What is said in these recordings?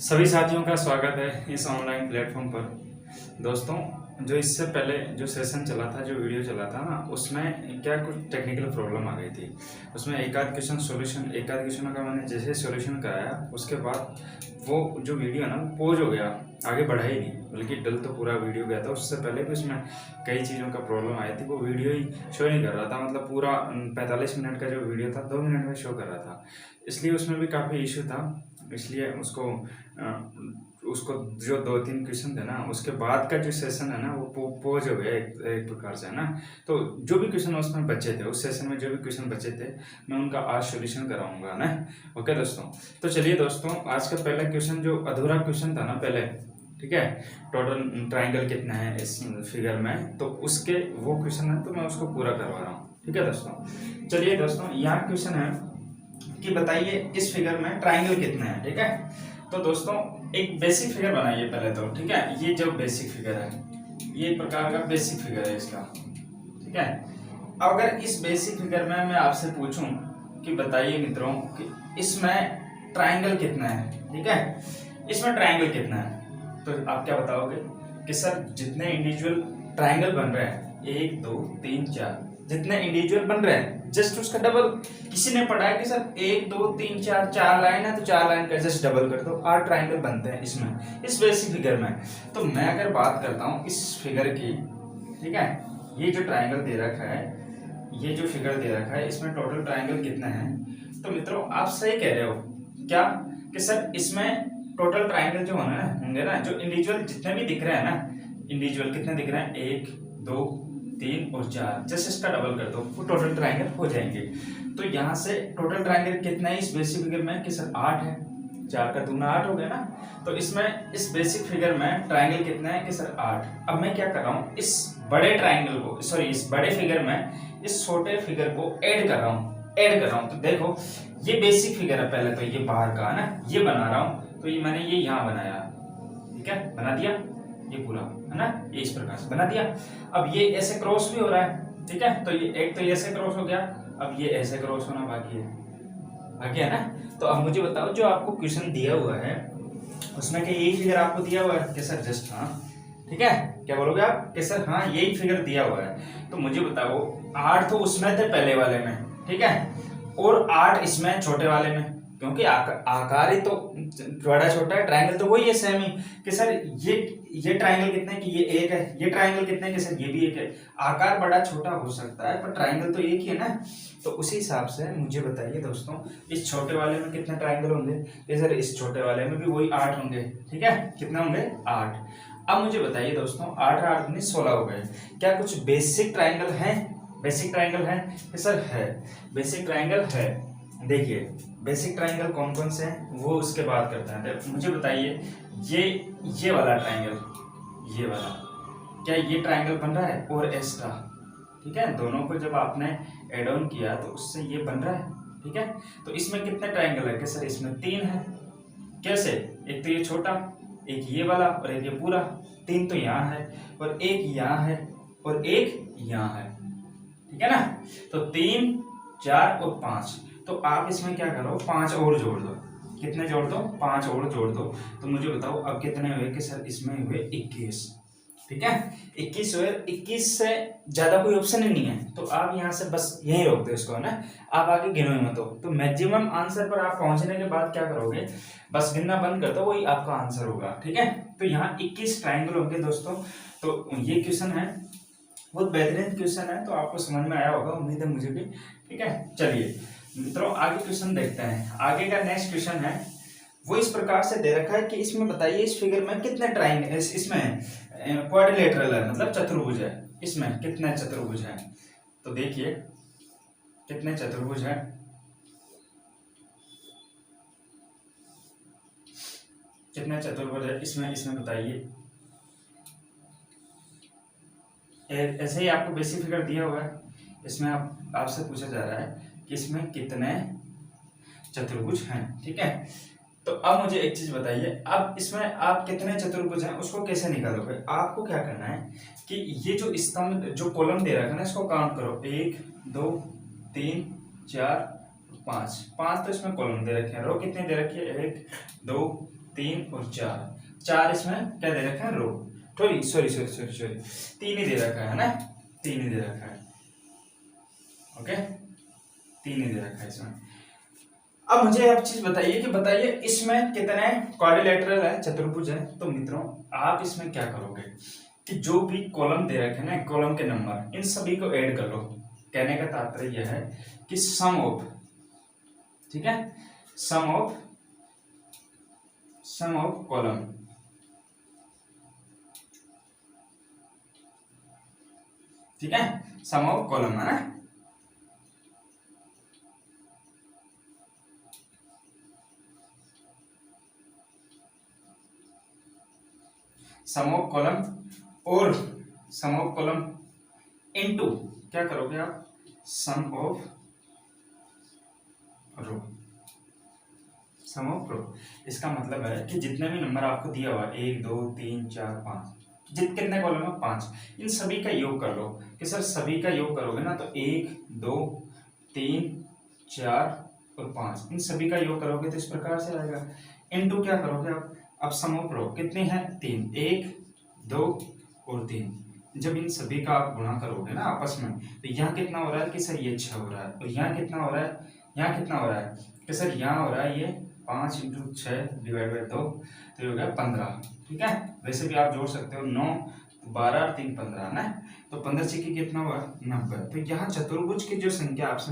सभी साथियों का स्वागत है इस ऑनलाइन प्लेटफॉर्म पर। दोस्तों, जो इससे पहले जो सेशन चला था, जो वीडियो चला था ना, उसमें क्या कुछ टेक्निकल प्रॉब्लम आ गई थी। उसमें एक आध क्वेश्चन का मैंने जैसे सॉल्यूशन कराया, उसके बाद वो जो वीडियो ना पॉज हो गया, आगे बढ़ा ही नहीं, बल्कि डल तो पूरा वीडियो गया था। उससे पहले भी उसमें कई चीज़ों का प्रॉब्लम आई थी, वो वीडियो ही शो नहीं कर रहा था। मतलब पूरा 45 मिनट का जो वीडियो था 2 मिनट में शो कर रहा था, इसलिए उसमें भी काफ़ी इशू था। इसलिए उसको जो 2-3 क्वेश्चन थे ना, उसके बाद का जो सेशन है ना, वो पॉज हो गया एक प्रकार से, है ना। तो जो भी क्वेश्चन उसमें बचे थे, उस सेशन में जो भी क्वेश्चन बचे थे, मैं उनका आज सॉल्यूशन कराऊंगा ना। ओके दोस्तों, तो चलिए दोस्तों, आज का पहला क्वेश्चन जो अधूरा क्वेश्चन था ना पहले, ठीक है, टोटल ट्राइंगल कितना है इस फिगर में, तो उसके वो क्वेश्चन है, तो मैं उसको पूरा करवा रहा हूँ। ठीक है दोस्तों, चलिए दोस्तों, यहाँ क्वेश्चन है कि बताइए इस फिगर में ट्राइंगल कितना है। ठीक है, तो दोस्तों एक बेसिक फिगर बनाइए पहले तो। ठीक है, ये जो बेसिक फिगर है, ये एक प्रकार का बेसिक फिगर है इसका। ठीक है, अगर इस बेसिक फिगर में मैं आपसे पूछूं कि बताइए मित्रों कि इसमें ट्राइंगल कितना है, ठीक है, इसमें ट्राइंगल कितना है, तो आप क्या बताओगे कि सर जितने इंडिविजुअल ट्राइंगल बन रहे हैं, 1 2 3 4, जितने इंडिविजुअल बन रहे हैं जस्ट उसका डबल। किसी ने पढ़ा है कि सर 1 2 3 4 4 लाइन है, तो 4 लाइन का जस्ट डबल कर दो, 8 ट्राइंगल बनते हैं इसमें, इस बेसिक फिगर में। तो मैं अगर बात करता हूँ इस फिगर की, ठीक है, ये जो ट्राइंगल दे रखा है, ये जो फिगर दे रखा है, इसमें टोटल ट्राइंगल कितना है, तो मित्रों आप सही कह रहे हो क्या कि सर इसमें टोटल ट्राइंगल जो होंगे ना, जो इंडिविजुअल जितने भी दिख रहे हैं ना, इंडिविजुअल कितने दिख रहे हैं, 1 2 3 और 4, जैसे इसका डबल कर दो वो टोटल ट्राइंगल हो जाएंगे। तो यहाँ से टोटल ट्राइंगल कितना है इस बेसिक फिगर में कि सर 8 है, 4 का दूना 8 हो गया ना। तो इसमें इस बेसिक फिगर में ट्राइंगल कितना है कि सर 8। अब मैं क्या कर रहा हूँ, इस बड़े ट्राइंगल को, सॉरी इस बड़े फिगर में इस छोटे फिगर को ऐड कर रहा हूँ। तो देखो ये बेसिक फिगर है, पहले तो ये बाहर का है ना, ये बना रहा हूँ, तो ये मैंने ये यहाँ बनाया, ठीक है, बना दिया ये पूरा, है ना, ये इस प्रकार से बना दिया। अब ये ऐसे क्रॉस भी हो रहा है, ठीक है, तो ये एक तो ये ऐसे क्रॉस हो गया, अब ये ऐसे क्रॉस होना बाकी है ना। तो अब मुझे बताओ, जो आपको क्वेश्चन दिया हुआ है उसमें कि यही फिगर आपको दिया हुआ है कि सर जस्ट हाँ, ठीक है, क्या बोलोगे आप कि सर हाँ यही फिगर दिया हुआ है। तो मुझे बताओ 8 तो उसमें थे पहले वाले में, ठीक है, और 8 इसमें छोटे वाले में, क्योंकि आकार ही तो बड़ा छोटा है, ट्राइंगल तो वही है सेम ही कि सर ये ट्राइंगल कितने कि ये 1 है, ये ट्राइंगल कितने कि सर ये भी 1 है। आकार बड़ा छोटा हो सकता है पर ट्राइंगल तो एक ही है ना। तो उसी हिसाब से मुझे बताइए दोस्तों, इस छोटे वाले में कितने ट्राइंगल होंगे कि सर इस छोटे वाले में भी वही 8 होंगे, ठीक है, कितने होंगे 8। अब मुझे बताइए दोस्तों, 8 8 दूनी 16 हो गए, क्या कुछ बेसिक ट्राइंगल है, बेसिक ट्राइंगल है कि सर है, बेसिक ट्राइंगल है। देखिए बेसिक ट्राइंगल कौन कौन से हैं वो उसके बाद करते हैं। तो मुझे बताइए ये वाला ट्राइंगल, ये वाला, क्या ये ट्राइंगल बन रहा है और एक्स्ट्रा, ठीक है, दोनों को जब आपने एड ऑन किया तो उससे ये बन रहा है, ठीक है। तो इसमें कितने ट्राइंगल है कि सर इसमें 3 है। कैसे, एक तो ये छोटा, एक ये वाला और एक ये पूरा, 3 तो यहाँ है और एक यहाँ है और एक यहाँ है, ठीक है ना। तो 3 4 और 5, तो आप इसमें क्या करो 5 और जोड़ दो, कितने जोड़ दो 5 और जोड़ दो। तो मुझे बताओ अब कितने हुए कि सर इसमें हुए 21, ठीक है, 21 हुए। 21 से ज्यादा कोई ऑप्शन ही नहीं है, तो आप यहाँ से बस यही रोक दो इसको, है ना, आप आगे गिनो ही मत हो। तो मैक्सिमम आंसर पर आप पहुंचने के बाद क्या करोगे, बस गिनना बंद कर दो, वही आपका आंसर होगा, ठीक है। तो यहाँ 21 ट्राइंगल होंगे दोस्तों। तो ये क्वेश्चन है, बहुत बेहतरीन क्वेश्चन है, तो आपको समझ में आया होगा, उम्मीद है मुझे भी, ठीक है। चलिए मित्रों आगे क्वेश्चन देखते हैं। आगे का नेक्स्ट क्वेश्चन है वो इस प्रकार से दे रखा है कि इसमें बताइए इस फिगर में कितने ट्राइंगल, इसमें क्वाड्रिलेटरल है, मतलब चतुर्भुज है, इसमें कितने चतुर्भुज है। तो देखिए कितने चतुर्भुज है, कितने चतुर्भुज है इसमें बताइए। ऐसे ही आपको बेसिक फिगर दिया हुआ है, इसमें आपसे पूछा जा रहा है कि इसमें कितने चतुर्भुज हैं, ठीक है। तो अब मुझे एक चीज बताइए, अब इसमें आप कितने चतुर्भुज हैं उसको कैसे निकालोगे। आपको क्या करना है कि ये जो स्तंभ, जो कॉलम दे रखा है ना, इसको काउंट करो, 1 2 3 4 5, 5 तो इसमें कॉलम दे रखे हैं, रो कितने दे रखी है, 1 2 3 और 4, 4 इसमें क्या दे रखा है, रो, सॉरी 3 ही दे रखा है ना, 3 ही दे रखा है, ओके, 3 ही दे रखा है इसमें। अब मुझे आप चीज बताइए कि बताइए इसमें कितने क्वाड्रिलेटरल है, चतुर्भुज है। तो मित्रों आप इसमें क्या करोगे कि जो भी कॉलम दे रखे हैं ना, कॉलम के नंबर, इन सभी को ऐड कर लो। कहने का तात्पर्य यह है कि सम ऑफ, ठीक है, सम ऑफ कॉलम, ठीक है, सम ऑफ कॉलम है ना, सम ऑफ कॉलम और सम ऑफ कॉलम इनटू क्या करोगे आप, सम ऑफ रो, सम ऑफ रो। इसका मतलब है कि जितने भी नंबर आपको दिया हुआ 1 2 3 4 5, कितने कॉलम है, 5, इन सभी का योग कर लो। कि सर सभी का योग करोगे ना तो 1 2 3 4 और 5, इन सभी का योग करोगे तो इस प्रकार से आएगा। इनटू क्या करोगे आप, अब सम ऑफ रो कितनी है, 3, 1 2 और 3, जब इन सभी का आप गुणा करोगे ना आपस में, तो यहाँ कितना हो रहा है कि सर ये 6 हो रहा है, और यहाँ कितना हो रहा है, यहाँ कितना हो रहा है कि सर यहाँ हो रहा है ये 5 × 6 डिवाइड बाई 2, तो ये हो गया 15, ठीक है। वैसे भी आप जोड़ सकते हो 9 12 और 3 15 ना, तो 15 से कितना हुआ, 90। तो यहाँ चतुर्भुज की जो संख्या आपसे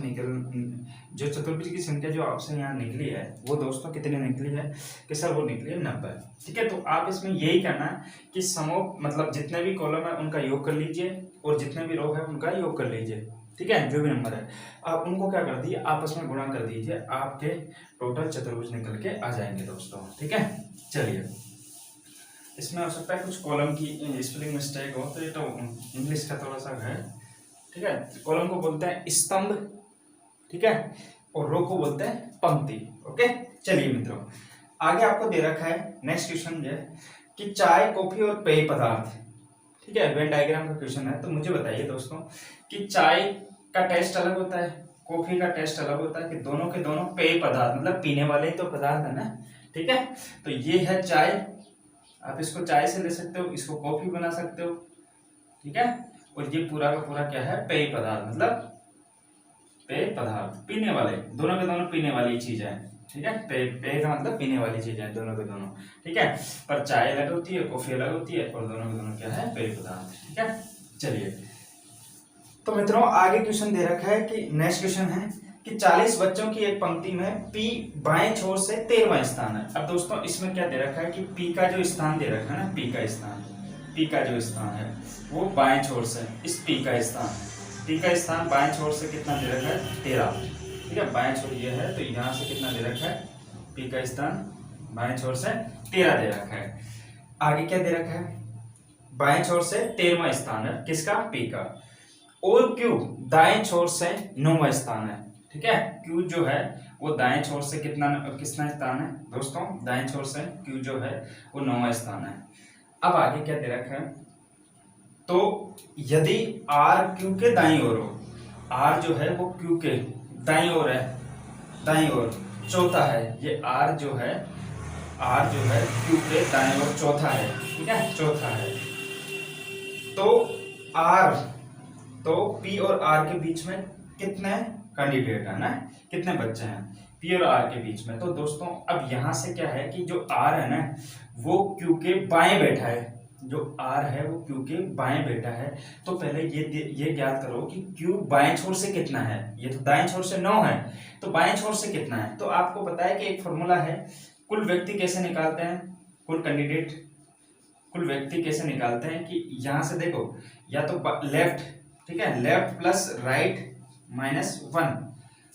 जो चतुर्भुज की संख्या जो आपसे यहाँ निकली है वो दोस्तों कितनी निकली है कि सर वो निकली है 90, ठीक है। तो आप इसमें यही करना है कि सम ऑफ मतलब जितने भी कॉलम है उनका योग कर लीजिए और जितने भी रो है उनका योग कर लीजिए, ठीक है। जो भी नंबर है आप उनको क्या कर दिए, आपस में गुणा कर दीजिए, आपके टोटल चतुर्भुज निकल के आ जाएंगे दोस्तों, ठीक है। चलिए इसमें हो सकता है कुछ कॉलम की स्पेलिंग मिस्टेक हो, तो ये तो इंग्लिश का थोड़ा सा है, ठीक है। कॉलम को बोलते हैं स्तंभ, ठीक है, और रो को बोलते हैं पंक्ति, ओके। चलिए मित्रों आगे आपको दे रखा है नेक्स्ट क्वेश्चन जो है कि चाय कॉफी और पेय पदार्थ, ठीक है, वेन डायग्राम का क्वेश्चन है। तो मुझे बताइए दोस्तों कि चाय का टेस्ट अलग होता है, कॉफी का टेस्ट अलग होता है, कि दोनों के दोनों पेय पदार्थ मतलब पीने वाले ही तो पदार्थ है ना, ठीक है। तो ये है चाय, आप इसको चाय से ले सकते हो, इसको कॉफी बना सकते हो, ठीक है। और ये पूरा का पूरा क्या है, पेय पदार्थ, मतलब पेय पदार्थ पीने वाले, दोनों के दोनों पीने वाली चीज है, ठीक है। पेय का मतलब पीने वाली चीज है, दोनों के दोनों, ठीक है। पर चाय अलग होती है, कॉफी अलग होती है, और दोनों के दोनों क्या है, पेय पदार्थ, ठीक है। चलिए तो मित्रों आगे क्वेश्चन दे रखा है कि नेक्स्ट क्वेश्चन है कि 40 बच्चों की एक पंक्ति में P बाएं छोर से 13वां स्थान है। अब दोस्तों इसमें क्या दे रखा है कि P का जो स्थान दे रखा है ना, P का जो स्थान है वो बाएं छोर से, इस P का स्थान बाएं छोर से कितना दे रखा है, 13, ठीक है। बाएं छोर ये है तो यहाँ से कितना दे रखा है, P का स्थान बाएं छोर से 13 दे रखा है। आगे क्या दे रखा है, बाएं छोर से 13वां स्थान है किसका, P का, और Q दाएं छोर से 9वां स्थान है, ठीक है। Q जो है वो दाएं छोर से कितना स्थान है दोस्तों, दाएं छोर से Q जो है वो 9वां स्थान है। अब आगे क्या दे रखा है, तो यदि R Q के दाईं ओर हो, R जो है वो Q के दाईं ओर है, दाईं ओर चौथा है, ये R जो है Q के दाईं ओर चौथा है, ठीक है, चौथा है। तो P और R के बीच में कितने कैंडिडेट है ना, कितने बच्चे हैं P और R के बीच में। तो दोस्तों अब यहाँ से क्या है कि जो R है ना वो Q के बाएं बैठा है, जो R है वो Q के बाएं बैठा है। तो पहले ये ज्ञात करो कि Q बाएं छोर से कितना है, ये तो दाएं छोर से 9 है, तो बाएं छोर से कितना है। तो आपको पता है कि एक फॉर्मूला है, कुल व्यक्ति कैसे निकालते हैं, कुल व्यक्ति कैसे निकालते हैं कि यहाँ से देखो या तो लेफ्ट, ठीक है, लेफ्ट प्लस राइट -1,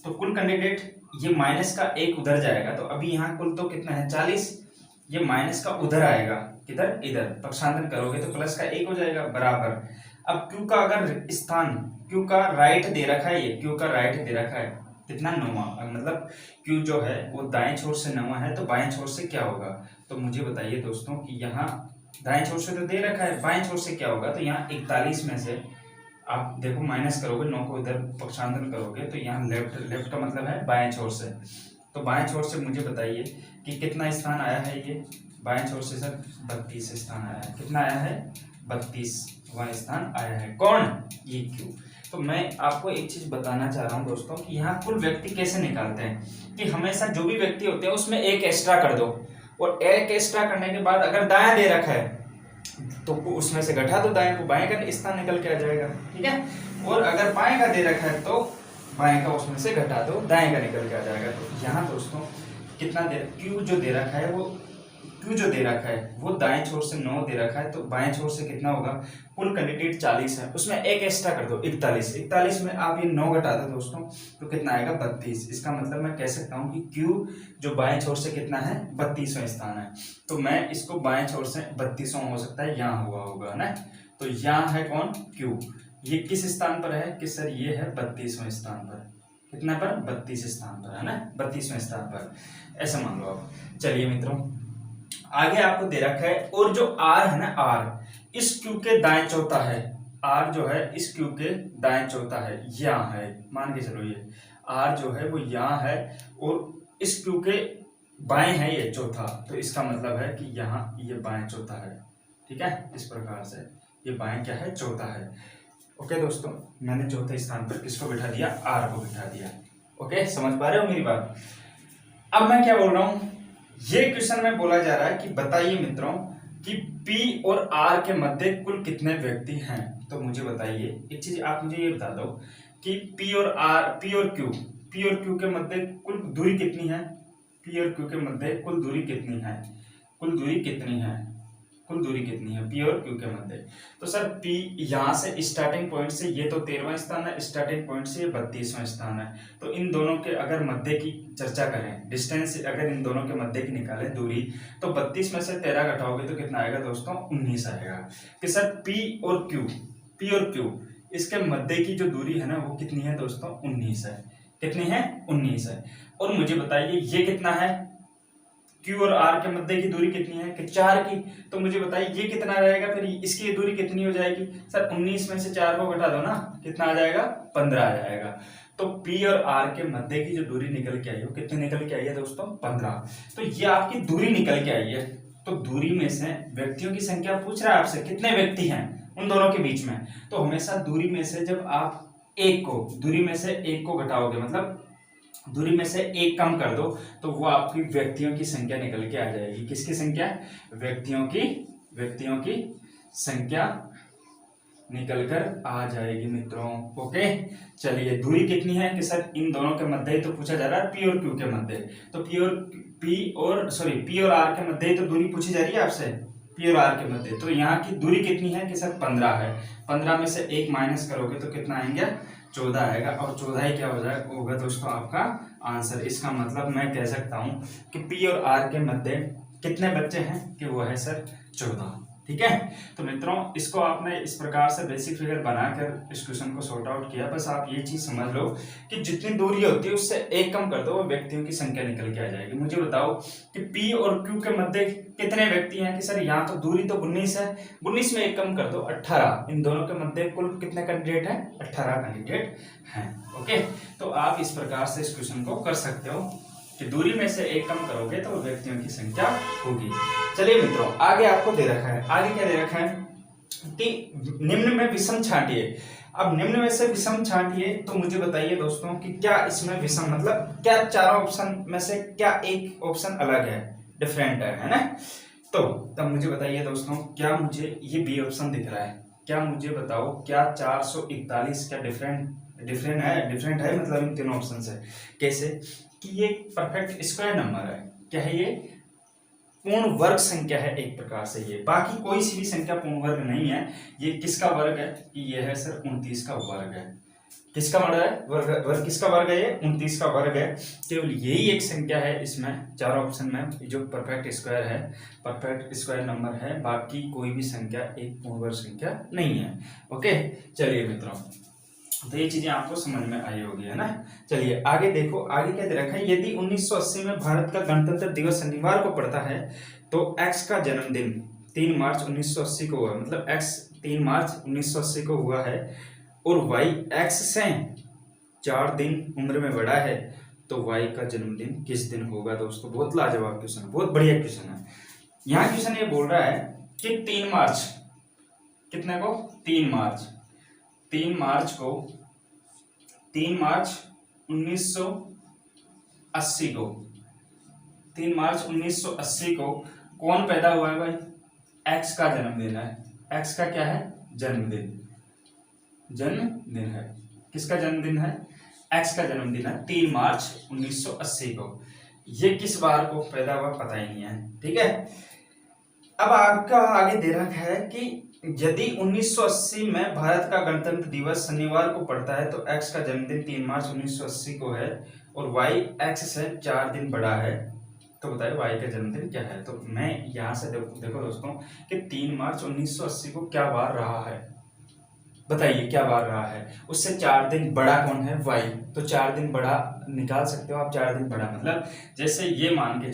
तो कुल कैंडिडेट ये माइनस का 1 उधर जाएगा, तो अभी यहाँ कुल तो कितना है 40, ये माइनस का उधर आएगा, किधर, इधर, पक्षांतर करोगे तो प्लस का 1 हो जाएगा बराबर। अब Q का अगर स्थान, Q का राइट दे रखा है, ये Q का राइट दे रखा है कितना, 9वां, मतलब Q जो है वो दाएं छोर से 9वां है, तो बाएं छोर से क्या होगा। तो मुझे बताइए दोस्तों कि यहाँ दाएं छोर से तो दे रखा है, बाएं छोर से क्या होगा। तो यहाँ 41 में से आप देखो माइनस करोगे, 9 को इधर पक्षांतर करोगे, तो यहाँ लेफ्ट का मतलब है बाएं छोर से, तो बाएं छोर से मुझे बताइए कि कितना स्थान आया है ये, बाएं छोर से सर 32 स्थान आया है। कितना आया है? 32वां स्थान आया है। कौन? ये क्यू। तो मैं आपको एक चीज बताना चाह रहा हूं दोस्तों कि यहाँ कुल व्यक्ति कैसे निकालते हैं कि हमेशा जो भी व्यक्ति होते हैं उसमें एक एक्स्ट्रा कर दो, और एक एक्स्ट्रा करने के बाद अगर दायां दे रखा है तो उसमें से घटा दो दाएं को, बाएं का स्थान निकल के आ जाएगा। ठीक है, और अगर बाएं का दे रखा है तो बाएं का उसमें से घटा दो, दाएं का निकल के आ जाएगा। तो यहाँ दोस्तों कितना दे, क्यू जो दे रखा है वो, क्यू जो दे रखा है वो दाएं छोर से 9 दे रखा है, तो बाएं छोर से कितना होगा? कुल कैंडिडेट 40 है, उसमें एक एक्स्ट्रा कर दो 41। 41 में आप ये 9 घटा दो दोस्तों तो कितना आएगा? 32। इसका मतलब मैं कह सकता हूँ कि क्यू जो बाएं छोर से कितना है? 32वां स्थान है। तो मैं इसको बाएं छोर से 32वां हो सकता है, यहाँ हुआ होगा ना। तो यहाँ है कौन? क्यू। ये किस स्थान पर है? कि सर ये है 32वां स्थान पर। कितना पर? 32 स्थान पर है ना, 32वां स्थान पर, ऐसा मान लो आप। चलिए मित्रों, आगे आपको दे रखा है, और जो आर है ना, आर इस क्यू के दाएं चौथा है। आर जो है इस क्यू के दाएं चौथा है, यहाँ है, मान के चलो ये आर जो है वो यहाँ है, और इस क्यू के बाएं है ये चौथा, तो इसका मतलब है कि यहाँ ये बाएं चौथा है। ठीक है, इस प्रकार से ये बाएं क्या है? चौथा है। ओके दोस्तों, मैंने चौथे स्थान पर किसको बिठा दिया? आर को बिठा दिया। ओके, समझ पा रहे हो मेरी बात? अब मैं क्या बोल रहा हूं, ये क्वेश्चन में बोला जा रहा है कि बताइए मित्रों कि P और R के मध्य कुल कितने व्यक्ति हैं। तो मुझे बताइए एक चीज, आप मुझे ये बता दो कि P और Q के मध्य कुल दूरी कितनी है? P और Q के मध्य कुल दूरी कितनी है? कुल दूरी कितनी है? कुल दूरी कितनी है P और Q के मध्य? तो सर P यहाँ से स्टार्टिंग पॉइंट से ये तो 13वां स्थान है, स्टार्टिंग पॉइंट से ये 32वां स्थान है। तो इन दोनों के अगर मध्य की चर्चा करें, डिस्टेंस अगर इन दोनों के मध्य की निकालें दूरी, तो 32 में से 13 घटाओगे तो कितना आएगा दोस्तों? 19 आएगा। कि सर P और Q इसके मध्य की जो दूरी है ना वो कितनी है दोस्तों? 19 है। कितनी है? 19 है। और मुझे बताइए ये कितना है? Q और R के मध्य की दूरी कितनी है? कि 4 की। तो मुझे बताइए ये कितना रहेगा, फिर इसकी दूरी कितनी हो जाएगी? सर 19 में से 4 को घटा दो ना, कितना आ जाएगा? 15 आ जाएगा। तो P और R के मध्य की जो दूरी निकल के आई है वो कितनी निकल के आई है दोस्तों? 15। तो ये आपकी दूरी निकल के आई है। तो दूरी में से व्यक्तियों की संख्या पूछ रहा है आपसे, कितने व्यक्ति हैं उन दोनों के बीच में। तो हमेशा दूरी में से जब आप दूरी में से एक को घटाओगे, मतलब दूरी में से एक कम कर दो, तो वो आपकी व्यक्तियों की संख्या निकल के आ जाएगी। किसकी संख्या? व्यक्तियों की संख्या निकल कर आ जाएगी मित्रों। ओके, चलिए दूरी कितनी है? कि सर इन दोनों के मध्य ही तो पूछा जा रहा है, P और Q के मध्य। तो P और R के मध्य ही तो दूरी पूछी जा रही है आपसे, P और R के मध्य। तो यहाँ की दूरी कितनी है? कि सर 15 है। 15 में से 1 माइनस करोगे तो कितना आएंगे? 14 आएगा। और 14 ही क्या हो जाएगा होगा दोस्तों आपका आंसर। इसका मतलब मैं कह सकता हूं कि P और R के मध्य कितने बच्चे हैं? कि वो है सर 14। ठीक है, तो मित्रों इसको आपने इस प्रकार से बेसिक फिगर बनाकर इस क्वेश्चन को सॉर्ट आउट किया। बस आप ये चीज समझ लो कि जितनी दूरी होती है उससे एक कम कर दो, वो व्यक्तियों की संख्या निकल के आ जाएगी। मुझे बताओ कि P और Q के मध्य कितने व्यक्ति हैं? कि सर यहाँ तो दूरी तो 19 है, 19 में एक कम कर दो 18। इन दोनों के मध्य कुल कितने कैंडिडेट हैं? 18 कैंडिडेट हैं। ओके, तो आप इस प्रकार से इस क्वेश्चन को कर सकते हो कि दूरी में से एक कम करोगे तो व्यक्तियों की संख्या होगी। चलिए मित्रों, आगे आपको दे रखा है, आगे क्या दे रखा है कि निम्न में विषम छांटिए। अब निम्न में से विषम छांटिए, तो मुझे बताइए दोस्तों कि क्या इसमें विषम मतलब क्या चारों ऑप्शन में से क्या एक ऑप्शन अलग है, डिफरेंट है ना? तो तब मुझे बताइए दोस्तों, क्या मुझे ये बी ऑप्शन दिख रहा है? क्या मुझे बताओ, क्या 441 क्या डिफरेंट है मतलब इन तीनों ऑप्शन से? कैसे? कि ये परफेक्ट स्क्वायर नंबर है। क्या है ये? पूर्ण वर्ग संख्या है एक प्रकार से ये, बाकी कोई सी भी संख्या पूर्ण वर्ग नहीं है। ये किसका वर्ग है? कि ये है सर 29 का वर्ग है। किसका वर्ग है? वर्ग किसका वर्ग है? ये 29 का वर्ग है। केवल यही एक संख्या है इसमें चारों ऑप्शन में जो परफेक्ट स्क्वायर है, परफेक्ट स्क्वायर नंबर है। बाकी कोई भी संख्या एक पूर्ण वर्ग संख्या नहीं है। ओके, चलिए मित्रों, तो ये चीजें आपको समझ में आई होगी, है ना? चलिए आगे देखो, आगे क्या दे रखा है। यदि 1980 में भारत का गणतंत्र दिवस शनिवार को पड़ता है तो एक्स का जन्मदिन 3 मार्च 1980 को हुआ, मतलब एक्स 3 मार्च 1980 को हुआ है और वाई एक्स से 4 दिन उम्र में बड़ा है, तो वाई का जन्मदिन किस दिन होगा दोस्तों। बहुत लाजवाब क्वेश्चन है, बहुत बढ़िया क्वेश्चन है। यहाँ क्वेश्चन ये बोल रहा है कि 3 मार्च, कितने को, 3 मार्च, 3 मार्च को, 3 मार्च 1980 को, 3 मार्च 1980 को कौन पैदा हुआ है भाई, एक्स का जन्मदिन है। एक्स का क्या है, जन्मदिन, जन्मदिन है। किसका जन्मदिन है, एक्स का जन्मदिन है 3 मार्च 1980 को। ये किस बार को पैदा हुआ पता ही नहीं है, ठीक है। अब आपका आगे दे रखा है कि यदि 1980 में भारत का गणतंत्र दिवस शनिवार को पड़ता है तो एक्स का जन्मदिन 3 मार्च 1980 को है और वाई एक्स से 4 दिन बड़ा है, तो बताइए वाई का जन्मदिन क्या है। तो मैं यहाँ से देखो दोस्तों कि 3 मार्च 1980 को क्या बार रहा है, बताइए क्या बार रहा है। उससे 4 दिन बड़ा कौन है, वाई, तो 4 दिन बड़ा निकाल सकते हो आप। 4 दिन बड़ा मतलब जैसे ये मान के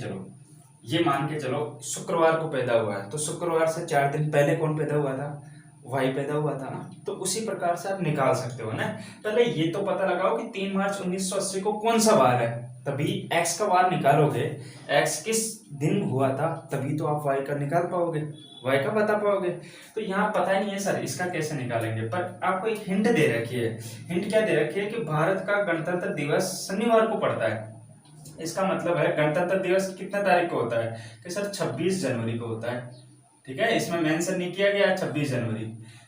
चलो शुक्रवार को पैदा हुआ है, तो शुक्रवार से 4 दिन पहले कौन पैदा हुआ था, वाई पैदा हुआ था ना। तो उसी प्रकार से आप निकाल सकते हो ना। पहले ये तो पता लगाओ कि 3 मार्च 1980 को कौन सा वार है, तभी एक्स का वार निकालोगे। एक्स किस दिन हुआ था तभी तो आप वाई का निकाल पाओगे, वाई का बता पाओगे। तो यहाँ पता ही नहीं है सर इसका कैसे निकालेंगे, पर आपको एक हिंट दे रखी है। हिंट क्या दे रखी है कि भारत का गणतंत्र दिवस शनिवार को पड़ता है। इसका मतलब है गणतंत्र दिवस कितने तारीख को होता है कि सर 26 जनवरी को होता है, ठीक है। इसमें मेंशन नहीं किया गया 26 जनवरी,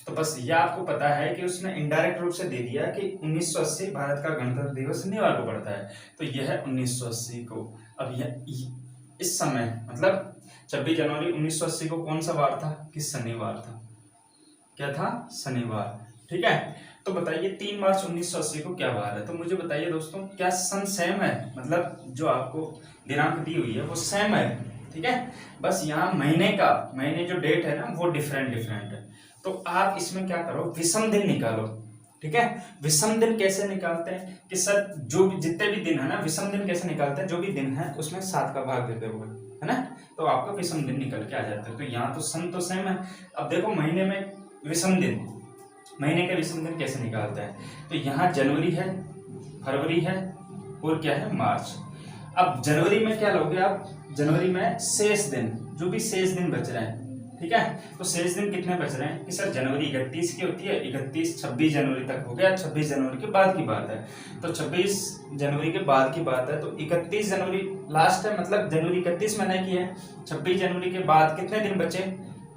तो बस ये आपको पता है कि उसने इनडायरेक्ट रूप से दे दिया कि 1980 भारत का गणतंत्र दिवस शनिवार को पड़ता है, तो यह है 1980 को। अब यह इस समय मतलब 26 जनवरी 1980 को कौन सा वार था, कि शनिवार था। क्या था, शनिवार, ठीक है। तो बताइए 3 मार्च 1980 को क्या वार है। तो मुझे बताइए दोस्तों क्या सन सेम है, मतलब जो आपको दिनांक दी हुई है वो सेम है, ठीक है। बस यहाँ महीने जो डेट है ना वो डिफरेंट है। तो आप इसमें क्या करो, विषम दिन निकालो, ठीक है। विषम दिन कैसे निकालते हैं कि सर जो भी जितने भी दिन है ना, विषम दिन कैसे निकालते हैं, जो भी दिन है उसमें 7 का भाग देते हुए, है ना, तो आपका विषम दिन निकल के आ जाता है। तो यहाँ तो सन तो सेम है। अब देखो महीने में विषम दिन, महीने के विषम दिन कैसे निकालते हैं, तो यहाँ जनवरी है, फरवरी है और क्या है, मार्च। अब जनवरी में क्या लोगे आप, जनवरी में शेष दिन, जो भी शेष दिन बच रहे हैं, ठीक है। तो शेष दिन कितने बच रहे हैं कि सर जनवरी 31 की होती है, 26 जनवरी तक हो गया, 26 जनवरी के बाद की बात है। तो 26 जनवरी के बाद की बात है, तो 31 जनवरी लास्ट है, मतलब जनवरी 31 महीने की है। 26 जनवरी के बाद कितने दिन बचे,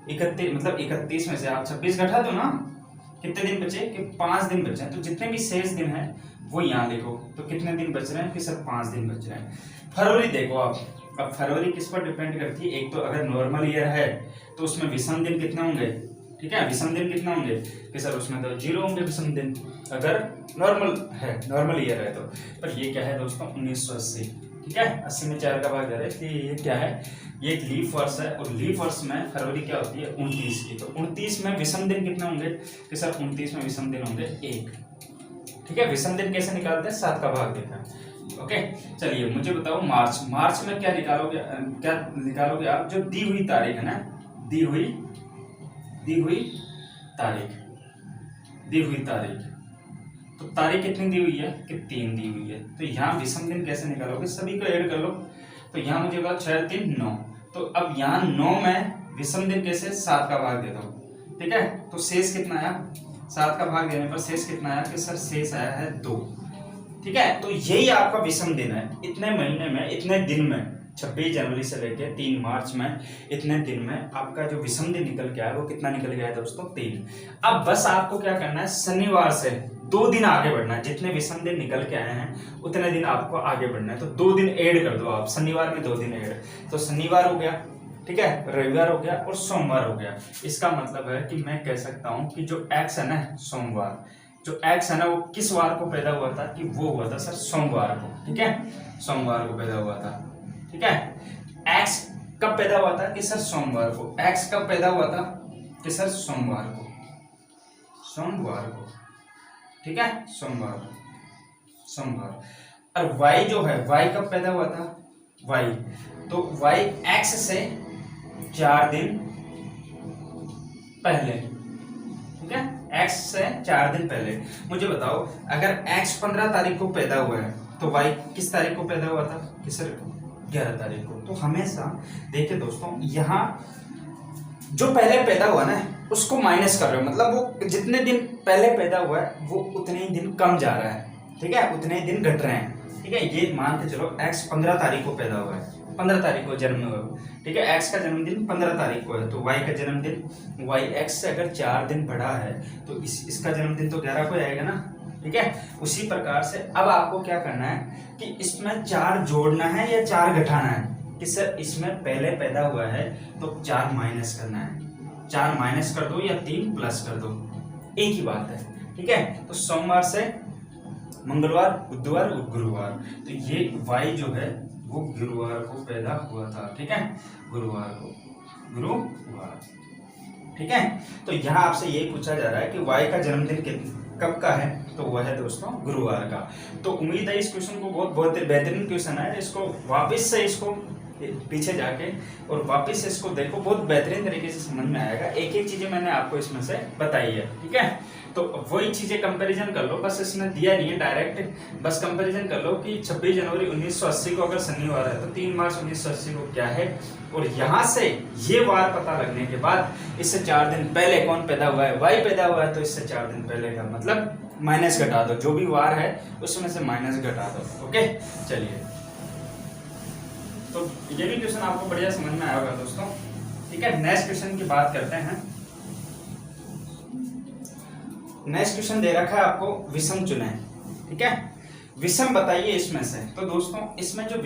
31, मतलब 31 में से आप 26 घटा दो ना, कितने दिन बचे कि 5 दिन बचे हैं। तो जितने भी शेष दिन हैं वो यहाँ देखो, तो कितने दिन बच रहे हैं कि सर 5 दिन बच रहे हैं। फरवरी देखो आप, अब फरवरी किस पर डिपेंड करती है, एक तो अगर नॉर्मल ईयर है तो उसमें विषम दिन कितने होंगे, ठीक है। विषम दिन कितने होंगे कि सर उसमें तो 0 होंगे विषम दिन, अगर नॉर्मल ईयर है तो। पर ये क्या है दोस्तों 1980, ठीक है। 80 में 4 का भाग जा रहा है, इसलिए ये क्या है, ये एक लीफ वर्ष है और लीफ वर्ष में फरवरी क्या होती है 29 की। तो 29 में विषम दिन कितने होंगे कि सर 29 में विषम दिन होंगे 1, ठीक है। विषम दिन कैसे निकालते हैं, 7 का भाग देते हैं, ओके। चलिए मुझे बताओ मार्च में क्या निकालोगे आप, जो दी हुई तारीख है ना, दी हुई तारीख, तो तारीख कितनी दी हुई है कि 3 दी हुई है। तो यहाँ विषम दिन कैसे निकालोगे, सभी को ऐड कर लो। तो यहाँ मुझे बताओ 6 3 9, तो अब यहाँ 9 में विषम दिन कैसे 7 का भाग देता हूँ, ठीक है। तो शेष कितना आया, 7 का भाग देने पर शेष कितना आया कि सर शेष आया है 2, ठीक है। तो यही आपका विषम दिन है। इतने महीने में, इतने दिन में, 26 जनवरी से लेके 3 मार्च में, इतने दिन में आपका जो विषम दिन निकल के आया वो कितना निकल गया है दोस्तों, 3। अब बस आपको क्या करना है, शनिवार से 2 दिन आगे बढ़ना है। जितने विषम दिन निकल के आए हैं उतने दिन आपको आगे बढ़ना है। तो 2 दिन ऐड कर दो आप, शनिवार में 2 दिन ऐड, तो शनिवार हो गया, ठीक है, रविवार हो गया और सोमवार हो गया। इसका मतलब है कि मैं कह सकता हूँ कि जो एक्स है ना, सोमवार, जो एक्स है ना वो किस वार को पैदा हुआ था, कि वो हुआ था सर सोमवार को, ठीक है, सोमवार को पैदा हुआ था, ठीक है। एक्स कब पैदा हुआ था कि सर सोमवार को, एक्स कब पैदा हुआ था कि सर सोमवार को, ठीक है, सोमवार। और वाई जो है, वाई कब पैदा हुआ था, वाई, तो वाई एक्स से 4 दिन पहले, ठीक है, एक्स से 4 दिन पहले। मुझे बताओ अगर एक्स 15 तारीख को पैदा हुआ है, तो y किस तारीख को पैदा हुआ था कि सर 11 तारीख को। तो हमेशा देखिए दोस्तों, यहाँ जो पहले पैदा हुआ ना उसको माइनस कर रहे हो, मतलब वो जितने दिन पहले पैदा हुआ है वो उतने ही दिन कम जा रहा है, ठीक है, उतने ही दिन घट रहे हैं, ठीक है। ये मान के चलो x 15 तारीख को पैदा हुआ है, 15 तारीख को जन्म हुआ, ठीक है, x का जन्मदिन 15 तारीख को है, तो y का जन्मदिन y x से अगर 4 दिन बड़ा है तो इसका जन्मदिन तो 11 को आएगा ना, ठीक है। उसी प्रकार से अब आपको क्या करना है कि इसमें 4 जोड़ना है या 4 घटाना है, कि सर इसमें पहले पैदा हुआ है तो 4 माइनस करना है, 4 माइनस कर दो या 3 प्लस कर दो, एक ही बात है, ठीक है। तो सोमवार से मंगलवार, बुधवार और गुरुवार, तो ये y जो है वो गुरुवार को पैदा हुआ था, ठीक है, गुरुवार को, गुरुवार, ठीक है। तो यहाँ आपसे यही पूछा जा रहा है कि y का जन्मदिन कब का है, तो वह है दोस्तों गुरुवार का। तो उम्मीद है इस क्वेश्चन को बहुत बेहतरीन क्वेश्चन है, इसको वापस से इसको पीछे जाके और वापस से इसको देखो, बहुत बेहतरीन तरीके से समझ में आएगा। एक एक चीजें मैंने आपको इसमें से बताई है, ठीक है। तो वही चीजें कंपैरिजन कर लो, बस इसने दिया नहीं है डायरेक्ट, बस कंपैरिजन कर लो कि 26 जनवरी 1980 को अगर शनिवार है तो 3 मार्च 1980 को क्या है, और यहाँ से ये वार पता लगने के बाद इससे 4 दिन पहले कौन पैदा हुआ है, वाई पैदा हुआ है, तो इससे 4 दिन पहले का मतलब माइनस घटा दो, जो भी वार है उसमें से माइनस घटा दो, ओके। चलिए, तो ये भी क्वेश्चन आपको बढ़िया समझ में आया होगा दोस्तों, ठीक है। नेक्स्ट क्वेश्चन की बात करते हैं। नेक्स्ट क्वेश्चन दे रखा है आपको, विषम चुने, ठीक है, विषम बताइए इसमें से। तो दोस्तों इसमें जो